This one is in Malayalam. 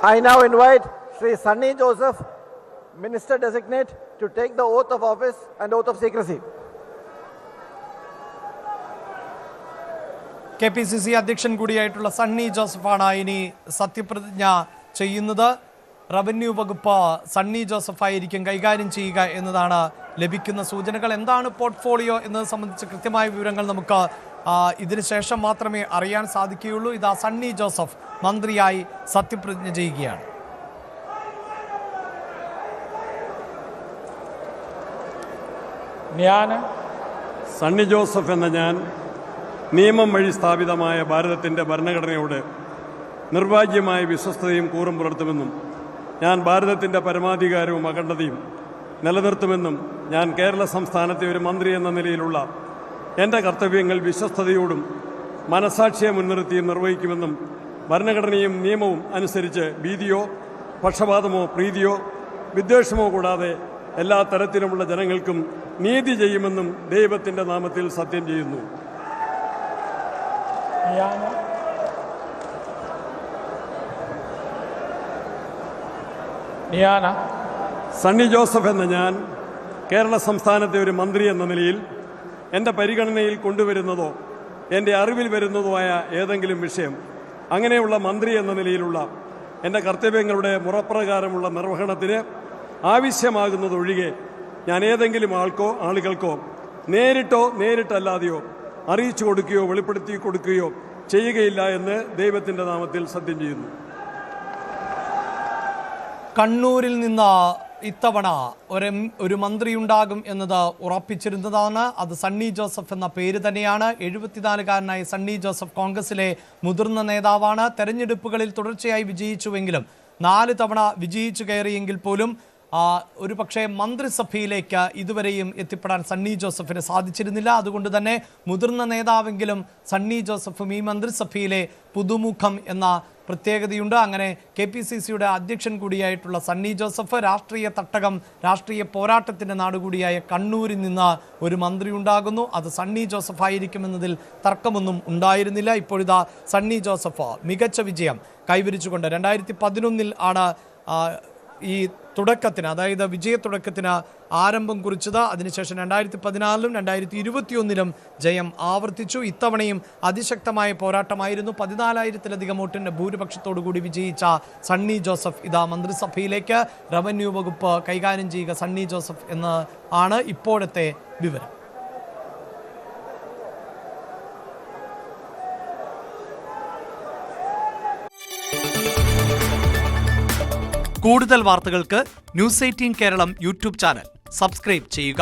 I now invite Sri Sunny Joseph, Minister Designate, to take the oath of office and oath of secrecy. KPCC അധ്യക്ഷൻ കൂടിയായിട്ടുള്ള സണ്ണി ജോസഫാണ് ഇനി സത്യപ്രതിജ്ഞ ചെയ്യുന്നത്. റവന്യൂ വകുപ്പ് സണ്ണി ജോസഫായിരിക്കും കൈകാര്യം ചെയ്യുക എന്നതാണ് ലഭിക്കുന്ന സൂചനകൾ. എന്താണ് പോർട്ട്ഫോളിയോ എന്നത് സംബന്ധിച്ച് കൃത്യമായ വിവരങ്ങൾ നമുക്ക് ഇതിനു ശേഷം മാത്രമേ അറിയാൻ സാധിക്കുകയുള്ളൂ. ഇതാ സണ്ണി ജോസഫ് മന്ത്രിയായി സത്യപ്രതിജ്ഞ ചെയ്യുകയാണ്. സണ്ണി ജോസഫ് എന്ന ഞാൻ നിയമം വഴി സ്ഥാപിതമായ ഭാരതത്തിൻ്റെ ഭരണഘടനയോട് നിർവാജ്യമായ വിശ്വസ്തതയും കൂറും പുലർത്തുമെന്നും ഞാൻ ഭാരതത്തിൻ്റെ പരമാധികാരവും അഖണ്ഡതയും നിലനിർത്തുമെന്നും ഞാൻ കേരള സംസ്ഥാനത്തെ ഒരു മന്ത്രി എന്ന നിലയിലുള്ള എൻ്റെ കർത്തവ്യങ്ങൾ വിശ്വസ്തയോടും മനസാക്ഷിയെ മുൻനിർത്തിയും നിർവഹിക്കുമെന്നും ഭരണഘടനയും നിയമവും അനുസരിച്ച് ഭീതിയോ പക്ഷപാതമോ പ്രീതിയോ വിദ്വേഷമോ കൂടാതെ എല്ലാ തരത്തിലുമുള്ള ജനങ്ങൾക്കും നീതി ചെയ്യുമെന്നും ദൈവത്തിൻ്റെ നാമത്തിൽ സത്യം ചെയ്യുന്നു. സണ്ണി ജോസഫ് എന്ന ഞാൻ കേരള സംസ്ഥാനത്തെ ഒരു മന്ത്രി എന്ന നിലയിൽ എൻ്റെ പരിഗണനയിൽ കൊണ്ടുവരുന്നതോ എൻ്റെ അറിവിൽ വരുന്നതോ ആയ ഏതെങ്കിലും വിഷയം അങ്ങനെയുള്ള മന്ത്രി എന്ന നിലയിലുള്ള എൻ്റെ കർത്തവ്യങ്ങളുടെ മുറപ്രകാരമുള്ള നിർവഹണത്തിന് ആവശ്യമാകുന്നതൊഴികെ ഞാൻ ഏതെങ്കിലും ആളുകൾക്കോ നേരിട്ടോ നേരിട്ടല്ലാതെയോ അറിയിച്ചു കൊടുക്കുകയോ വെളിപ്പെടുത്തി കൊടുക്കുകയോ ചെയ്യുകയില്ല എന്ന് ദൈവത്തിൻ്റെ നാമത്തിൽ സത്യം ചെയ്യുന്നു. കണ്ണൂരിൽ നിന്ന് ഇത്തവണ ഒരു മന്ത്രിയുണ്ടാകും എന്നത് ഉറപ്പിച്ചിരുന്നതാണ്. അത് സണ്ണി ജോസഫ് എന്ന പേര് തന്നെയാണ്. 74-കാരനായ സണ്ണി ജോസഫ് കോൺഗ്രസിലെ മുതിർന്ന നേതാവാണ്. തെരഞ്ഞെടുപ്പുകളിൽ തുടർച്ചയായി വിജയിച്ചുവെങ്കിലും 4 തവണ വിജയിച്ചു കയറിയെങ്കിൽ പോലും ഒരു പക്ഷേ മന്ത്രിസഭയിലേക്ക് ഇതുവരെയും എത്തിപ്പെടാൻ സണ്ണി ജോസഫിന് സാധിച്ചിരുന്നില്ല. അതുകൊണ്ട് തന്നെ മുതിർന്ന നേതാവെങ്കിലും സണ്ണി ജോസഫും ഈ മന്ത്രിസഭയിലെ പുതുമുഖം എന്ന പ്രത്യേകതയുണ്ട്. അങ്ങനെ KPCCയുടെ അധ്യക്ഷൻ കൂടിയായിട്ടുള്ള സണ്ണി ജോസഫ് രാഷ്ട്രീയ തട്ടകം, രാഷ്ട്രീയ പോരാട്ടത്തിൻ്റെ നാടുകൂടിയായ കണ്ണൂരിൽ നിന്ന് ഒരു മന്ത്രി ഉണ്ടാകുന്നു. അത് സണ്ണി ജോസഫ് ആയിരിക്കുമെന്നതിൽ തർക്കമൊന്നും ഉണ്ടായിരുന്നില്ല. ഇപ്പോഴിതാ സണ്ണി ജോസഫ് മികച്ച വിജയം കൈവരിച്ചുകൊണ്ട് 2011 ആണ് ഈ തുടക്കത്തിന്, അതായത് വിജയത്തുടക്കത്തിന് ആരംഭം കുറിച്ചത്. അതിനുശേഷം 2014-ലും 2021-ലും ജയം ആവർത്തിച്ചു. ഇത്തവണയും അതിശക്തമായ പോരാട്ടമായിരുന്നു. 14,000-ലധികം വോട്ടിൻ്റെ ഭൂരിപക്ഷത്തോടുകൂടി വിജയിച്ച സണ്ണി ജോസഫ് ഇതാ മന്ത്രിസഭയിലേക്ക്. റവന്യൂ വകുപ്പ് കൈകാര്യം ചെയ്യുക സണ്ണി ജോസഫ് എന്ന് ആണ് ഇപ്പോഴത്തെ വിവരം. കൂടുതൽ വാർത്തകൾക്ക് News 18 Keralam YouTube channel subscribe ചെയ്യുക.